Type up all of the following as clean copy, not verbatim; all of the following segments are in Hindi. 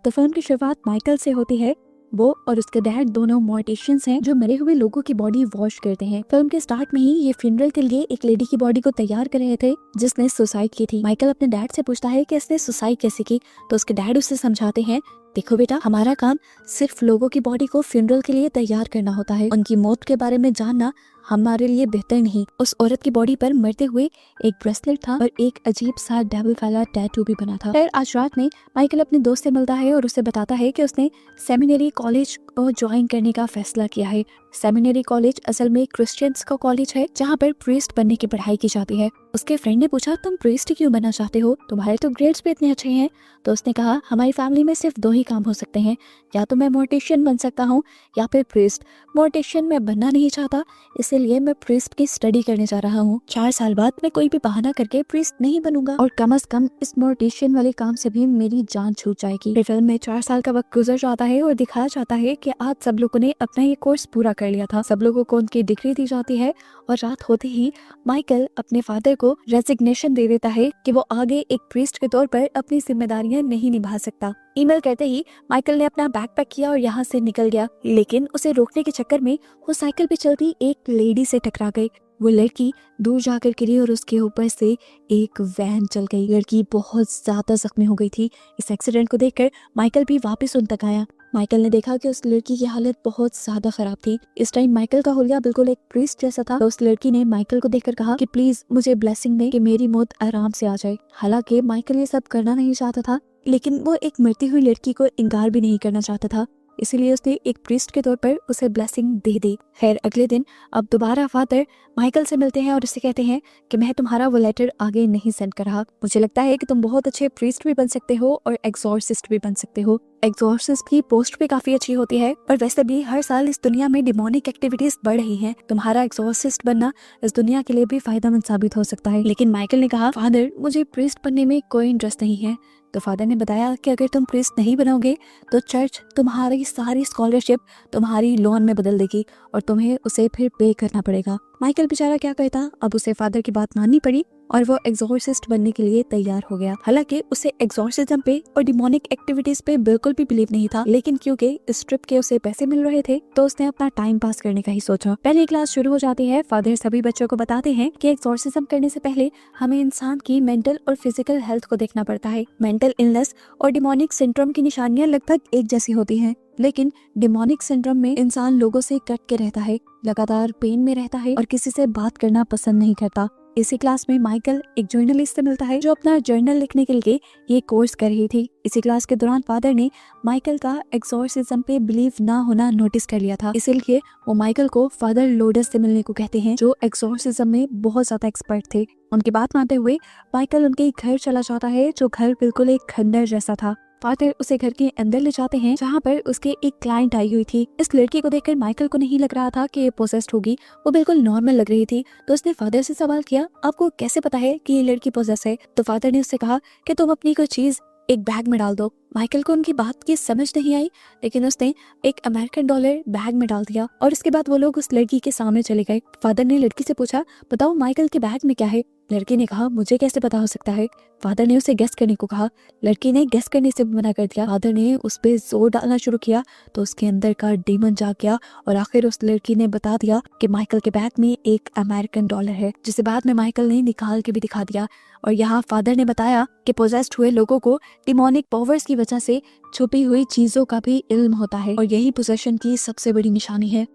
तो फिल्म की शुरुआत माइकल से होती है। वो और उसके डैड दोनों मॉर्टिशियंस हैं जो मरे हुए लोगों की बॉडी वॉश करते हैं। फिल्म के स्टार्ट में ही ये फ्यूनरल के लिए एक लेडी की बॉडी को तैयार कर रहे थे जिसने सुसाइड की थी। माइकल अपने डैड से पूछता है कि इसने सुसाइड कैसे की, तो उसके डैड उसे समझाते हैं, देखो बेटा, हमारा काम सिर्फ लोगों की बॉडी को फ्यूनरल के लिए तैयार करना होता है, उनकी मौत के बारे में जानना हमारे लिए बेहतर नहीं। उस औरत की बॉडी पर मरते हुए एक ब्रेसलेट था और एक अजीब सा डेविल वाला टैटू भी बना था। फिर आज रात में माइकल अपने दोस्त से मिलता है और उसे बताता है कि उसने सेमिनरी कॉलेज को ज्वाइन करने का फैसला किया है। सेमिनरी कॉलेज असल में क्रिश्चियंस का कॉलेज है जहाँ पर प्रीस्ट बनने की पढ़ाई की जाती है। उसके फ्रेंड ने पूछा, तुम प्रीस्ट क्यों बनना चाहते हो, तुम्हारे तो ग्रेड्स भी इतने अच्छे हैं। तो उसने कहा, हमारी फैमिली में सिर्फ 2 ही काम हो सकते हैं, या तो मैं मोर्टिशियन बन सकता हूँ या फिर प्रीस्ट। मोर्टिशियन मैं बनना नहीं चाहता, इसीलिए मैं प्रीस्ट की स्टडी करने जा रहा हूँ। 4 साल बाद मैं कोई भी बहाना करके प्रीस्ट नहीं बनूंगा और कम से कम इस मोर्टिशियन वाले काम से भी मेरी जान छूट जाएगी। फिर फिल्म में 4 साल का वक्त गुजर जाता है और दिखाया जाता है कि आज सब लोगों ने अपना ये कोर्स पूरा कर लिया था। सब लोगों को उनकी डिग्री दी जाती है और रात होते ही माइकल अपने फादर को रेजिग्नेशन दे देता है कि वो आगे एक प्रीस्ट के तौर पर अपनी जिम्मेदारियां नहीं निभा सकता। ईमेल करते ही माइकल ने अपना बैग पैक किया और यहाँ से निकल गया, लेकिन उसे रोकने के चक्कर में वो साइकिल पे चलती एक लेडी से टकरा गई। वो लड़की दूर जाकर गिरी और उसके ऊपर से एक वैन चल गई। लड़की बहुत ज्यादा जख्मी हो गई थी। इस एक्सीडेंट को देखकर माइकल भी वापस उन तक आया। माइकल ने देखा कि उस लड़की की हालत बहुत ज्यादा खराब थी। इस टाइम माइकल का हुलिया बिल्कुल एक प्रीस्ट जैसा था। तो उस लड़की ने माइकल को देखकर कहा कि प्लीज मुझे ब्लेसिंग दे कि मेरी मौत आराम से आ जाए। हालांकि माइकल ये सब करना नहीं चाहता था, लेकिन वो एक मरती हुई लड़की को इनकार भी नहीं करना चाहता था, इसीलिए उसने एक प्रीस्ट के तौर पर उसे ब्लेसिंग दे दी। खैर अगले दिन अब दोबारा फादर माइकल से मिलते हैं और उसे कहते हैं कि मैं तुम्हारा वो लेटर आगे नहीं सेंड कर रहा। मुझे लगता है कि तुम बहुत अच्छे प्रीस्ट भी बन सकते हो और एग्जॉर्सिस्ट भी बन सकते हो। एग्जॉर्सिस्ट की पोस्ट भी काफी अच्छी होती है और वैसे भी हर साल इस दुनिया में डिमोनिक एक्टिविटीज बढ़ रही हैं। तुम्हारा एग्जॉर्सिस्ट बनना इस दुनिया के लिए भी फायदेमंद साबित हो सकता है। लेकिन माइकल ने कहा, फादर मुझे प्रीस्ट बनने में कोई इंटरेस्ट नहीं है। तो फादर ने बताया कि अगर तुम प्रीस्ट नहीं बनोगे तो चर्च तुम्हारी सारी स्कॉलरशिप तुम्हारी लोन में बदल देगी और तुम्हें उसे फिर पे करना पड़ेगा। माइकल बेचारा क्या कहता, अब उसे फादर की बात माननी पड़ी और वो एग्जॉर्सिस्ट बनने के लिए तैयार हो गया। हालांकि उसे एग्जॉर्सिज्म पे और डिमोनिक एक्टिविटीज पे बिल्कुल भी बिलीव नहीं था, लेकिन क्योंकि इस ट्रिप के उसे पैसे मिल रहे थे तो उसने अपना टाइम पास करने का ही सोचा। पहली क्लास शुरू हो जाती है। फादर सभी बच्चों को बताते हैं कि एग्जॉर्सिज्म करने से पहले हमें इंसान की मेंटल और फिजिकल हेल्थ को देखना पड़ता है। मेंटल इलनेस और डिमोनिक सिंड्रोम की निशानियां लगभग एक जैसी होती हैं, लेकिन डिमोनिक सिंड्रोम में इंसान लोगों से कट के रहता है, लगातार पेन में रहता है और किसी से बात करना पसंद नहीं करता। इसी क्लास में माइकल एक जर्नलिस्ट से मिलता है जो अपना जर्नल लिखने के लिए ये कोर्स कर रही थी। इसी क्लास के दौरान फादर ने माइकल का एग्जॉर्सिज्म पे बिलीव ना होना नोटिस कर लिया था, इसीलिए वो माइकल को फादर लोडस से मिलने को कहते हैं जो एग्जॉर्सिज्म में बहुत ज्यादा एक्सपर्ट थे। उनकी बात मानते हुए माइकल उनके घर चला जाता है जो घर बिल्कुल एक खंडर जैसा था। फादर उसे घर के अंदर ले जाते हैं जहाँ पर उसके एक क्लाइंट आई हुई थी। इस लड़की को देखकर माइकल को नहीं लग रहा था कि ये पोसेस्ड होगी, वो बिल्कुल नॉर्मल लग रही थी। तो उसने फादर से सवाल किया, आपको कैसे पता है कि ये लड़की पोसेस है? तो फादर ने उससे कहा कि तुम अपनी कोई चीज एक बैग में डाल दो। माइकल को उनकी बात की समझ नहीं आई, लेकिन उसने एक अमेरिकन डॉलर बैग में डाल दिया और उसके बाद वो लोग उस लड़की के सामने चले गए। फादर ने लड़की से पूछा, बताओ माइकल के बैग में क्या है? लड़की ने कहा, मुझे कैसे पता हो सकता है? फादर ने उसे गेस करने को कहा। लड़की ने गेस करने से मना कर दिया। फादर ने उस पे जोर डालना शुरू किया तो उसके अंदर का डीमन जाग गया और आखिर उस लड़की ने बता दिया कि माइकल के बैग में एक अमेरिकन डॉलर है, जिसे बाद में माइकल ने निकाल के भी दिखा दिया। और यहाँ फादर ने बताया कि पोजेस्ड हुए लोगों को डिमोनिक पावर्स की वजह से छुपी हुई चीजों का भी इल्म होता है और यही पोजेशन की सबसे बड़ी निशानी है।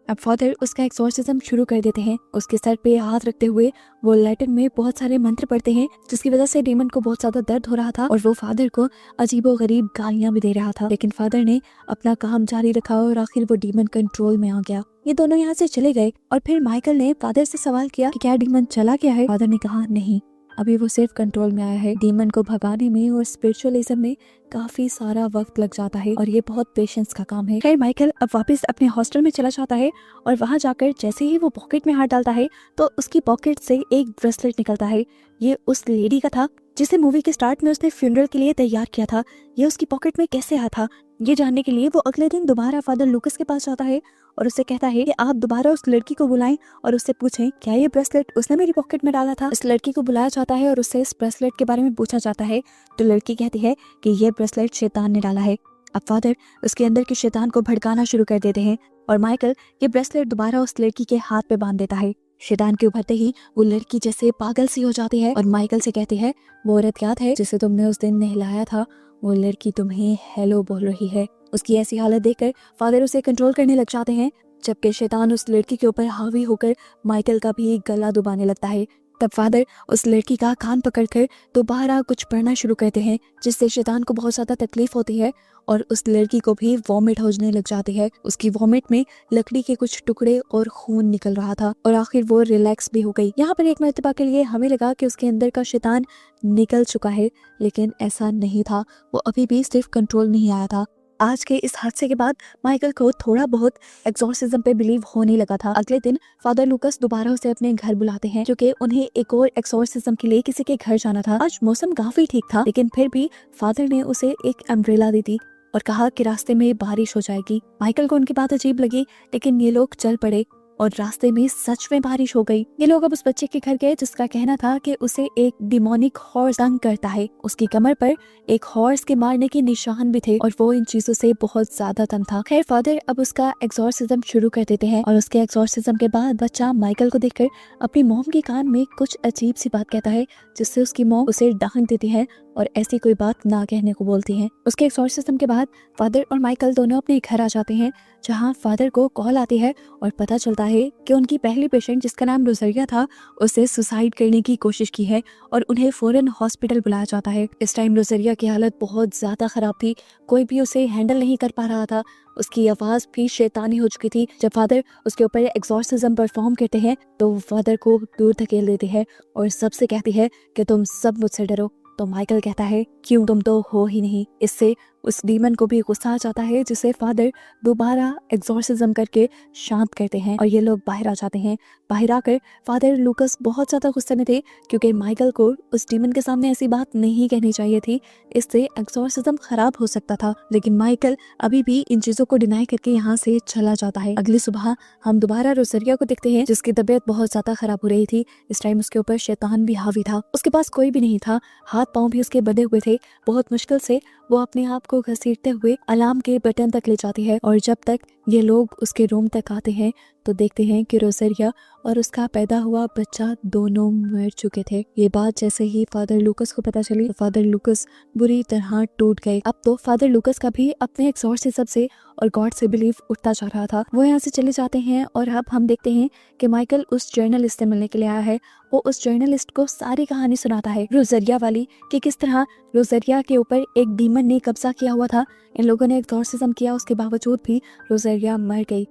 अब फादर उसका एक्सॉर्सिज्म शुरू कर देते हैं। उसके सर पे हाथ रखते हुए वो लैटिन में बहुत सारे मंत्र पढ़ते हैं, जिसकी वजह से डीमन को बहुत ज्यादा दर्द हो रहा था और वो फादर को अजीबोगरीब गालियां भी दे रहा था। लेकिन फादर ने अपना काम जारी रखा और आखिर वो डीमन कंट्रोल में आ गया। ये दोनों यहाँ से चले गए और फिर माइकल ने फादर से सवाल किया कि क्या डीमन चला गया है? फादर ने कहा, नहीं, अभी वो सिर्फ कंट्रोल में आया है। डीमन को भगाने में और स्पिरिचुअलिज्म में काफी सारा वक्त लग जाता है और ये बहुत पेशेंस का काम है। खैर माइकल अब वापस अपने हॉस्टल में चला जाता है और वहां जाकर जैसे ही वो पॉकेट में हाथ डालता है तो उसकी पॉकेट से एक ब्रेसलेट निकलता है। ये उस लेडी का था जिसे मूवी के स्टार्ट में उसने फ्यूनरल के लिए तैयार किया था, यह उसकी पॉकेट में कैसे आया था। ये जानने के लिए वो अगले दिन दोबारा फादर लूकस के पास जाता है और उससे कहता है कि आप दोबारा उस लड़की को बुलाएं और उससे पूछें क्या ये ब्रेसलेट उसने मेरी पॉकेट में डाला था। इस लड़की को बुलाया जाता है और उससे इस ब्रेसलेट के बारे में पूछा जाता है, तो लड़की कहती है कि ये ब्रेसलेट शैतान ने डाला है। अब फादर उसके अंदर के शैतान को भड़काना शुरू कर देते हैं और माइकल ये ब्रेसलेट दोबारा उस लड़की के हाथ पे बांध देता है। शैतान के उभरते ही वो लड़की जैसे पागल सी हो जाती है और माइकल से कहती है, वो औरत याद है जिसे तुमने उस दिन नहलाया था, वो लड़की तुम्हें हेलो बोल रही है। उसकी ऐसी हालत देखकर फादर उसे कंट्रोल करने लग जाते हैं, जबकि शैतान उस लड़की के ऊपर हावी होकर माइकल का भी गला दबाने लगता है। तब फादर उस लड़की का कान पकड़कर दोबारा कुछ पढ़ना शुरू करते हैं, जिससे शैतान को बहुत ज्यादा तकलीफ होती है और उस लड़की को भी वॉमिट होने लग जाती है। उसकी वॉमिट में लकड़ी के कुछ टुकड़े और खून निकल रहा था और आखिर वो रिलैक्स भी हो गई। यहाँ पर एक मर्तबा के लिए हमें लगा कि उसके अंदर का शैतान निकल चुका है, लेकिन ऐसा नहीं था। वो अभी भी सिर्फ कंट्रोल नहीं आया था। आज के इस हादसे के बाद माइकल को थोड़ा बहुत एक्सॉर्सिज्म पे बिलीव होने लगा था। अगले दिन फादर लूकस दोबारा उसे अपने घर बुलाते हैं, क्योंकि उन्हें एक और एक्सॉर्सिज्म के लिए किसी के घर जाना था। आज मौसम काफी ठीक था, लेकिन फिर भी फादर ने उसे एक अम्ब्रेला दी थी और कहा कि रास्ते में बारिश हो जाएगी। माइकल को उनकी बात अजीब लगी, लेकिन ये लोग चल पड़े और रास्ते में सच में बारिश हो गई। ये लोग अब उस बच्चे के घर गए जिसका कहना था कि उसे एक डिमोनिक हॉर्स तंग करता है। उसकी कमर पर एक हॉर्स के मारने के निशान भी थे और वो इन चीजों से बहुत ज्यादा तंग था। खैर फादर अब उसका एक्सॉर्सिज्म शुरू कर देते हैं और उसके एक्सॉर्सिज्म के बाद बच्चा माइकल को देखकर अपनी मॉम के कान में कुछ अजीब सी बात कहता है, जिससे उसकी मॉम उसे डांट देती है और ऐसी कोई बात ना कहने को बोलती हैं। उसके एक्सॉर्सिज्म के बाद फादर और माइकल दोनों अपने घर आ जाते हैं, जहां फादर को कॉल आती है और पता चलता है कि उनकी पहली पेशेंट जिसका नाम रोजरिया था, उसे सुसाइड करने की कोशिश की है और उन्हें फौरन हॉस्पिटल बुलाया जाता है। इस टाइम रोजरिया की हालत बहुत ज्यादा खराब थी, कोई भी उसे हैंडल नहीं कर पा रहा था। उसकी आवाज भी शैतानी हो चुकी थी। जब फादर उसके ऊपर एक्सॉर्सिज्म परफॉर्म करते हैं तो वो फादर को दूर धकेल देती है और सबसे कहती है कि तुम सब मुझसे डरो। तो माइकल कहता है, क्यों, तुम तो हो ही नहीं। इससे उस डीमन को भी गुस्सा आ जाता है, जिसे फादर दोबारा एक्सॉर्सिज्म करके शांत करते हैं और ये लोग बाहर आ जाते हैं। बाहर आकर फादर लूकस बहुत ज्यादा गुस्से में थे, क्योंकि माइकल को उस डीमन के सामने ऐसी बात नहीं कहनी चाहिए थी, इससे एक्सॉर्सिज्म खराब हो सकता था। लेकिन माइकल अभी भी इन चीजों को डिनाई करके यहाँ से चला जाता है। अगली सुबह हम दोबारा रोजरिया को देखते हैं, जिसकी तबीयत बहुत ज्यादा खराब हो रही थी। इस टाइम उसके ऊपर शैतान भी हावी था। उसके पास कोई भी नहीं था, हाथ पांव भी उसके बंधे हुए थे। बहुत मुश्किल से वो अपने आप को घसीटते हुए अलार्म के बटन तक ले जाती है और जब तक ये लोग उसके रूम तक आते हैं तो देखते हैं कि रोजरिया और उसका पैदा हुआ बच्चा दोनों मर चुके थे। ये बात जैसे ही फादर लूकस को पता चली तो फादर लूकस बुरी तरह टूट गए। अब तो फादर लूकस का भी अपने एक्सॉर्सिज्म से और गॉड से बिलीव उठता जा रहा था। वो यहाँ से चले जाते हैं और अब हम देखते हैं कि माइकल उस जर्नलिस्ट से मिलने के लिए आया है। वो उस जर्नलिस्ट को सारी कहानी सुनाता है रोजरिया वाली, कि किस तरह रोजरिया के ऊपर एक डीमन ने कब्जा किया हुआ था। इन लोगों ने एक्सॉर्सिज्म किया, उसके बावजूद भी रोजरिया मर गई।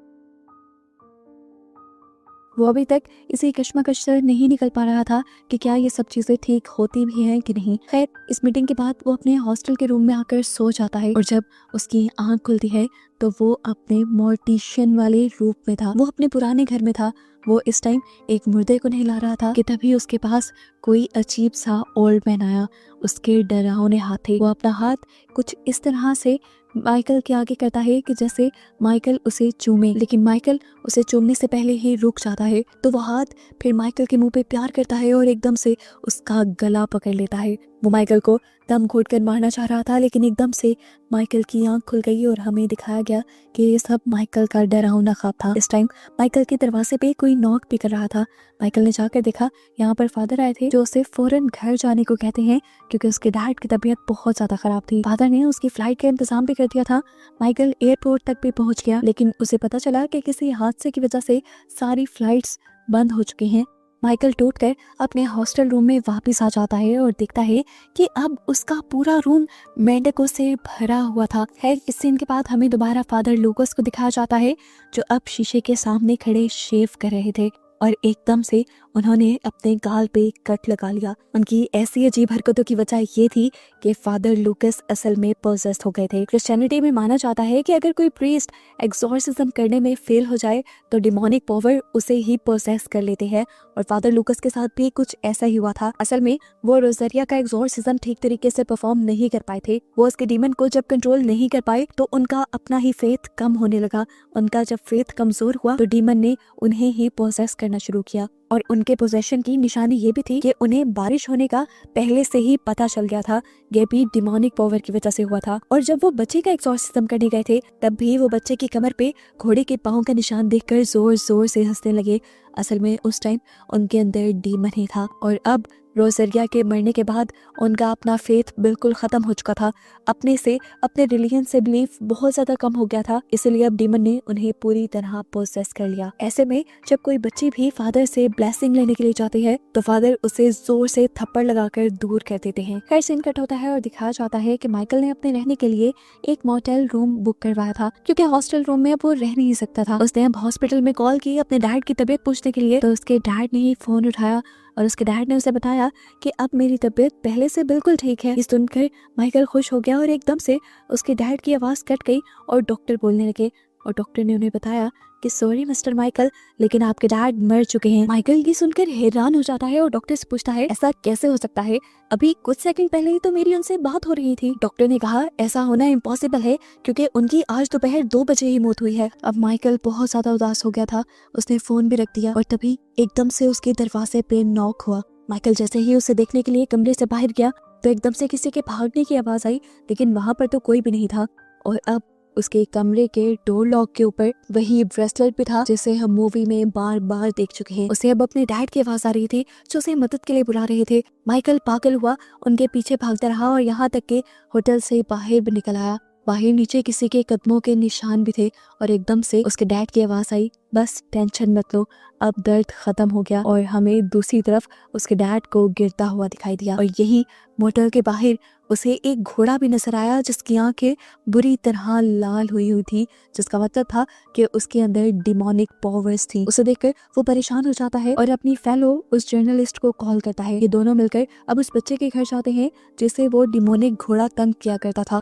वो अभी तक इसी कश्मकश से नहीं निकल पा रहा था कि क्या ये सब चीजें ठीक होती भी हैं कि नहीं। खैर इस मीटिंग के बाद वो अपने हॉस्टल के रूम में आकर सो जाता है और जब उसकी आंख खुलती है तो वो अपने मोर्टिशियन वाले रूप में था। वो अपने पुराने घर में था। वो इस टाइम एक मुर्दे को नहला रहा था कि तभी उसके पास कोई अजीब सा ओल्ड मैन आया। उसके डरावने हाथ थे। वो अपना हाथ कुछ इस तरह से माइकल के आगे करता है कि जैसे माइकल उसे चूमे, लेकिन माइकल उसे चूमने से पहले ही रुक जाता है। तो वो हाथ फिर माइकल के मुंह पे प्यार करता है और एकदम से उसका गला पकड़ लेता है। वो माइकल को दम घोट कर मारना चाह रहा था, लेकिन एकदम से माइकल की आंख खुल गई और हमें दिखाया गया कि ये सब माइकल का डरावना ख्वाब था। इस टाइम माइकल के दरवाजे पे कोई नॉक भी कर रहा था। माइकल ने जाकर देखा, यहाँ पर फादर आए थे जो उसे फौरन घर जाने को कहते हैं, क्योंकि उसके डैड की तबीयत बहुत ज्यादा खराब थी। फादर ने उसकी फ्लाइट का इंतजाम भी कर दिया था। माइकल एयरपोर्ट तक भी पहुंच गया, लेकिन उसे पता चला कि किसी हादसे की वजह से सारी फ्लाइट्स बंद हो चुकी हैं। माइकल टूटकर अपने हॉस्टल रूम में वापस आ जाता है और देखता है कि अब उसका पूरा रूम मेंढकों से भरा हुआ था। खैर इस सीन के बाद हमें दोबारा फादर लूकस को दिखाया जाता है, जो अब शीशे के सामने खड़े शेव कर रहे थे और एकदम से उन्होंने अपने गाल पे कट लगा लिया। उनकी ऐसी अजीब हरकतों की वजह ये थी कि फादर लूकस असल में पोजेस्ड हो गए थे। क्रिश्चियनिटी में माना जाता है कि अगर कोई प्रीस्ट एक्सॉर्सिज्म करने में फेल हो जाए तो डिमोनिक पावर उसे ही पोजेस कर लेते हैं, और फादर लूकस के साथ भी कुछ ऐसा ही हुआ था। असल में वो रोजरिया का एक्सॉर्सिज्म ठीक तरीके से परफॉर्म नहीं कर पाए थे। वो उसके डीमन को जब कंट्रोल नहीं कर पाए तो उनका अपना ही फेथ कम होने लगा। उनका जब फेथ कमजोर हुआ तो डीमन ने उन्हें ही पोजेस करना शुरू किया, और उनके पोजेशन की निशानी ये भी थी कि उन्हें बारिश होने का पहले से ही पता चल गया था। ये भी डिमोनिक पावर की वजह से हुआ था। और जब वो बच्चे का एक्सॉर्सिज्म करने गए थे तब भी वो बच्चे की कमर पे घोड़े के पाँव का निशान देखकर जोर जोर से हंसने लगे। असल में उस टाइम उनके अंदर डीमन ही था, और अब रोजरिया के मरने के बाद उनका अपना फेथ बिल्कुल खत्म हो चुका था। अपने रिलीजन से बिलीफ बहुत ज्यादा कम हो गया था, इसलिए अब डीमन ने उन्हें पूरी तरह पोसेस कर लिया। ऐसे में जब कोई बच्ची भी फादर से ब्लेसिंग लेने के लिए जाती है तो फादर उसे जोर से थप्पड़ लगाकर दूर कर देते हैं। खैर सीन कट होता है और दिखाया जाता है कि माइकल ने अपने रहने के लिए एक मोटेल रूम बुक करवाया था, क्योंकि हॉस्टल रूम में अब वो रह नहीं सकता था। उसने अब हॉस्पिटल में कॉल की अपने डैड की तबीयत पूछने के लिए, तो उसके डैड ने ही फोन उठाया और उसके डैड ने उसे बताया कि अब मेरी तबीयत पहले से बिल्कुल ठीक है। ये सुनकर माइकल खुश हो गया और एकदम से उसके डैड की आवाज कट गई और डॉक्टर बोलने लगे, और डॉक्टर ने उन्हें बताया कि सॉरी मिस्टर माइकल, लेकिन आपके डैड मर चुके हैं। माइकल ये सुनकर हैरान हो जाता है और डॉक्टर से पूछता है ऐसा कैसे हो सकता है, अभी कुछ सेकंड पहले ही तो मेरी उनसे बात हो रही थी। डॉक्टर ने कहा ऐसा होना इम्पॉसिबल है क्योंकि उनकी आज दोपहर 2 बजे ही मौत हुई है। अब माइकल बहुत ज्यादा उदास हो गया था, उसने फोन भी रख दिया और तभी एकदम से उसके दरवाजे पे नॉक हुआ। माइकल जैसे ही उसे देखने के लिए कमरे से बाहर गया तो एकदम से किसी के भागने की आवाज आई, लेकिन वहां पर तो कोई भी नहीं था, और अब उसके कमरे के डोर लॉक के ऊपर वही ब्रेसलेट भी था जिसे हम मूवी में बार बार देख चुके हैं। उसे अब अपने डैड की आवाज आ रही थी जो उसे मदद के लिए बुला रहे थे। माइकल पागल हुआ, उनके पीछे भागता रहा और यहाँ तक के होटल से बाहर भी निकल आया। बाहर नीचे किसी के कदमों के निशान भी थे और एकदम से उसके डैड की आवाज आई, बस टेंशन मत लो, अब दर्द खत्म हो गया। और हमें दूसरी तरफ उसके डैड को गिरता हुआ दिखाई दिया, और यही मोटर के बाहर उसे एक घोड़ा भी नजर आया जिसकी आंखें बुरी तरह लाल हुई थी, जिसका मतलब था कि उसके अंदर डिमोनिक पावर्स थी। उसे देखकर वो परेशान हो जाता है और अपनी फेलो उस जर्नलिस्ट को कॉल करता है। ये दोनों मिलकर अब उस बच्चे के घर जाते हैं जिसे वो डिमोनिक घोड़ा तंग किया करता था।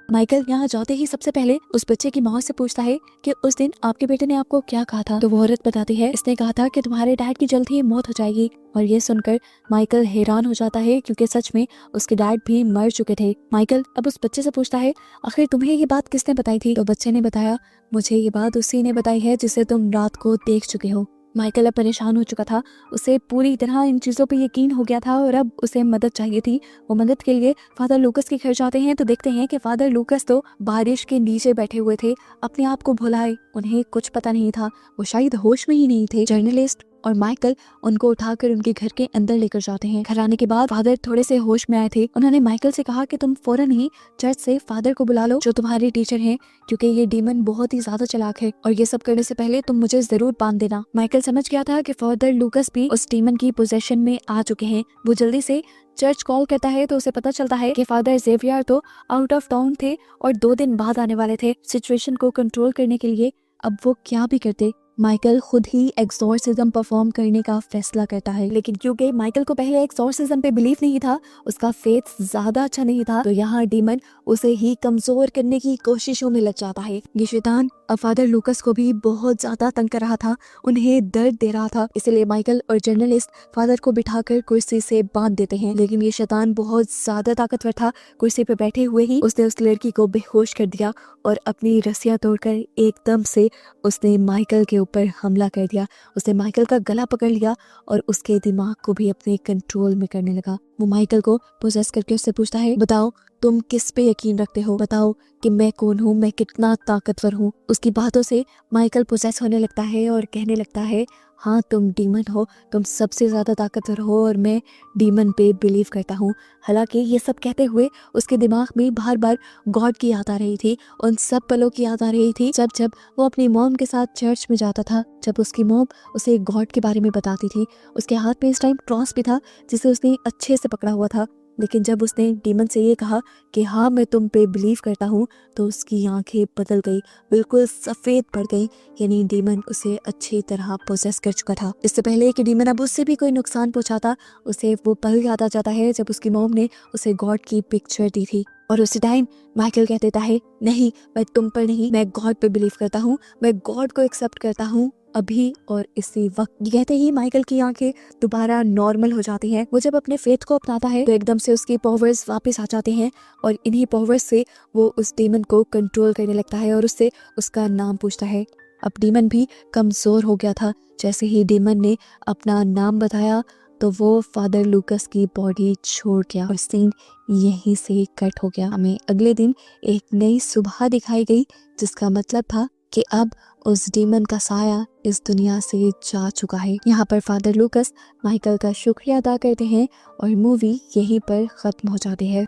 माइकल यहाँ जाते ही सबसे पहले उस बच्चे की माँ से पूछता है कि उस दिन आपके बेटे ने आपको क्या कहा था। तो वो औरत बताती है इसने कहा था कि तुम्हारे डैड की जल्द ही मौत हो जाएगी। और ये सुनकर माइकल हैरान हो जाता है क्योंकि सच में उसके डैड भी मर चुके थे। माइकल अब उस बच्चे से पूछता है आखिर तुम्हें ये बात किसने बताई थी। तो बच्चे ने बताया मुझे ये बात उसी ने बताई है जिसे तुम रात को देख चुके हो। माइकल अब परेशान हो चुका था, उसे पूरी तरह इन चीज़ों पे यकीन हो गया था और अब उसे मदद चाहिए थी। वो मदद के लिए फादर लूकस के घर जाते हैं तो देखते हैं कि फादर लूकस तो बारिश के नीचे बैठे हुए थे, अपने आप को भुलाए, उन्हें कुछ पता नहीं था, वो शायद होश में ही नहीं थे। जर्नलिस्ट और माइकल उनको उठाकर उनके घर के अंदर लेकर जाते हैं। घर आने के बाद फादर थोड़े से होश में आए थे। उन्होंने माइकल से कहा कि तुम फौरन ही चर्च से फादर को बुला लो जो तुम्हारे टीचर हैं, क्योंकि ये डीमन बहुत ही ज्यादा चालाक है और ये सब करने से पहले तुम मुझे जरूर बांध देना। माइकल समझ गया था कि फादर लूकस भी उस डीमन की पोजेशन में आ चुके हैं। वो जल्दी से चर्च कॉल करता है तो उसे पता चलता है कि फादर जेवियर तो आउट ऑफ टाउन थे और 2 दिन बाद आने वाले थे। सिचुएशन को कंट्रोल करने के लिए अब वो क्या भी करते, माइकल खुद ही एक्सॉर्सिज्म परफॉर्म करने का फैसला करता है। लेकिन क्योंकि माइकल को पहले एक्सॉर्सिज्म पे बिलीफ नहीं था, उसका फेथ ज्यादा अच्छा नहीं था, तो यहाँ डीमन उसे ही कमजोर करने की कोशिशों में लग जाता है। ये शैतान अब फादर लूकस को भी बहुत ज्यादा तंग कर रहा था, उन्हें दर्द दे रहा था, इसलिए माइकल और जर्नलिस्ट फादर को बिठाकर कुर्सी से बांध देते हैं। लेकिन ये शैतान बहुत ज्यादा ताकतवर था, कुर्सी पे बैठे हुए ही उसने उस लड़की को बेहोश कर दिया और अपनी रस्सियां तोड़कर एकदम से उसने माइकल के ऊपर हमला कर दिया। उसने माइकल का गला पकड़ लिया और उसके दिमाग को भी अपने कंट्रोल में करने लगा। वो माइकल को पोजेस करके उससे पूछता है बताओ तुम किस पे यकीन रखते हो, बताओ कि मैं कौन हूँ, मैं कितना ताकतवर हूँ। उसकी बातों से माइकल पोजेस होने लगता है और कहने लगता है हाँ तुम डीमन हो, तुम सबसे ज्यादा ताकतवर हो और मैं डीमन पे बिलीव करता हूँ। हालांकि ये सब कहते हुए उसके दिमाग में बार बार गॉड की याद आ रही थी, उन सब पलों की याद आ रही थी जब जब वो अपनी मॉम के साथ चर्च में जाता था, जब उसकी मॉम उसे गॉड के बारे में बताती थी। उसके हाथ में इस टाइम क्रॉस भी था जिसे उसने अच्छे से पकड़ा हुआ था। लेकिन जब उसने डीमन से ये कहा कि हाँ मैं तुम पे बिलीव करता हूँ, तो उसकी आंखें बदल गई, बिल्कुल सफ़ेद पड़ गई। यानी डीमन उसे अच्छी तरह पोसेस कर चुका था। इससे पहले कि डीमन अब उससे भी कोई नुकसान पहुंचाता, उसे वो पल याद आ जाता है जब उसकी मॉम ने उसे गॉड की पिक्चर दी थी। और उसी टाइम माइकल कह देता है, नहीं मैं तुम पर नहीं, मैं गॉड पे बिलीव करता हूँ, मैं गॉड को एक्सेप्ट करता हूँ अभी और इसी वक्त। ये कहते ही माइकल की आंखें दोबारा नॉर्मल हो जाती हैं। वो जब अपने फेथ को अपनाता है तो एकदम से उसकी पावर्स वापस आ जाते हैं और इन्हीं पावर्स से वो उस डीमन को कंट्रोल करने लगता है और उससे उसका नाम पूछता है। अब डीमन भी कमजोर हो गया था। जैसे ही डीमन ने अपना नाम बताया तो वो फादर लूकस की बॉडी छोड़ गया और सीन यहीं से कट हो गया। हमें अगले दिन एक नई सुबह दिखाई गई, जिसका मतलब था कि अब उस डीमन का साया इस दुनिया से जा चुका है। यहाँ पर फादर लूकस माइकल का शुक्रिया अदा करते हैं और मूवी यहीं पर खत्म हो जाती है।